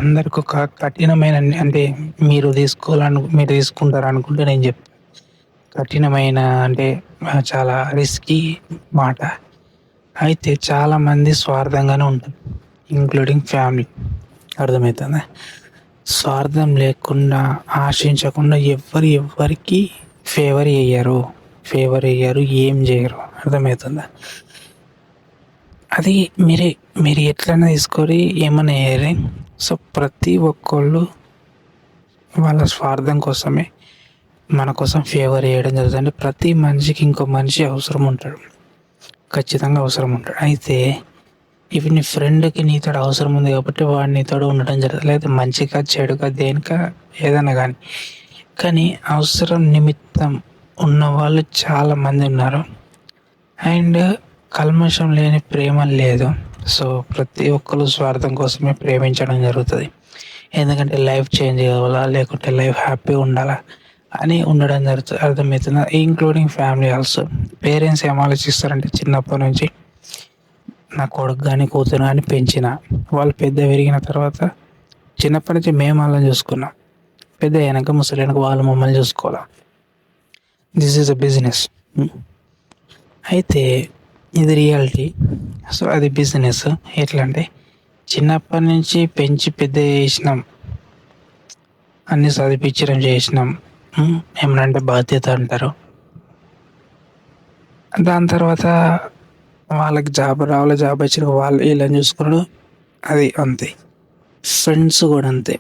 అందరికి ఒక కఠినమైన అంటే మీరు తీసుకుంటారనుకుంటే నేను చెప్తా. కఠినమైన అంటే చాలా రిస్కీ మాట. అయితే చాలామంది స్వార్థంగానే ఉంటారు. Including family. అర్థమవుతుందా? స్వార్థం లేకుండా, ఆశించకుండా ఎవ్వరికి ఫేవర్ చెయ్యరు, ఏం చేయరు. అర్థమవుతుందా? అది మీరు ఎట్లైనా తీసుకొని ఏమన్నా చేయరి. సో ప్రతి ఒక్కళ్ళు వాళ్ళ స్వార్థం కోసమే మన కోసం ఫేవర్ చేయడం జరుగుతుంది. ప్రతి మనిషికి ఇంకో మనిషి అవసరం ఉంటాడు, ఖచ్చితంగా అవసరం ఉంటాడు. అయితే ఇప్పుడు నీ ఫ్రెండ్కి నీతో అవసరం ఉంది కాబట్టి వాడు నీతో ఉండడం జరుగుతుంది. లేదా మంచిగా చెడుగా దేనికా ఏదైనా కానీ అవసరం నిమిత్తం ఉన్న వాళ్ళు చాలామంది ఉన్నారు. అండ్ కల్మషం లేని ప్రేమ లేదు. సో ప్రతి ఒక్కరు స్వార్థం కోసమే ప్రేమించడం జరుగుతుంది. ఎందుకంటే లైఫ్ చేంజ్ కావాలా, లేకుంటే లైఫ్ హ్యాపీగా ఉండాలా అని ఉండడం జరుగుతుంది. అర్థమవుతుందా? Including family also. పేరెంట్స్ ఏం ఆలోచిస్తారంటే చిన్నప్పటి నుంచి నా కొడుకు కానీ కూతురు కానీ పెంచిన వాళ్ళు పెద్ద పెరిగిన తర్వాత చిన్నప్పటి నుంచి మేము వాళ్ళని చూసుకున్నాం, పెద్ద అయినాక ముసలినాక వాళ్ళు మమ్మల్ని చూసుకోవాలి. This is a business. అయితే ఇది రియాలిటీ. సో అది బిజినెస్. ఎట్లా అంటే చిన్నప్పటి నుంచి పెంచి పెద్ద చేసినాం, అన్నీ చదివించడం చేసినాం. ఏమనంటే బాధ్యత అంటారు. దాని తర్వాత వాళ్ళకి జాబ్ రావాలి, జాబ్ వచ్చిన వాళ్ళు వీళ్ళని చూసుకున్నాడు. అది అంతే. ఫ్రెండ్స్ కూడా అంతే.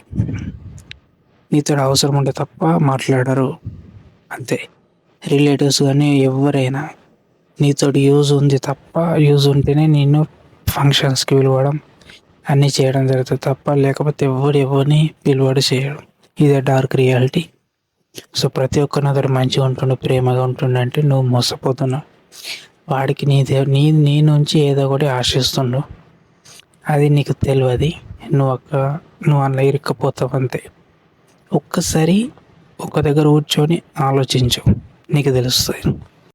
నీతో అవసరం ఉంటే తప్ప మాట్లాడరు, అంతే. రిలేటివ్స్ కానీ ఎవరైనా నీతో యూజ్ ఉంటేనే నిన్ను ఫంక్షన్స్కి పిలవడం అన్నీ చేయడం జరుగుతుంది తప్ప లేకపోతే ఎవరిని పిలువడు చేయడం. ఇదే డార్క్ రియాలిటీ. సో ప్రతి ఒక్కరితో మంచిగా ఉంటుండే, ప్రేమగా ఉంటుండే అంటే నువ్వు మోసపోతున్నావు. వాడికి నీ నుంచి ఏదో ఒకటి ఆశిస్తుండు, అది నీకు తెలియదు. నువ్వు అందులో ఇరుక్కపోతావు అంతే. ఒక్కసారి ఒక దగ్గర కూర్చొని ఆలోచించు, నీకు తెలుస్తుంది.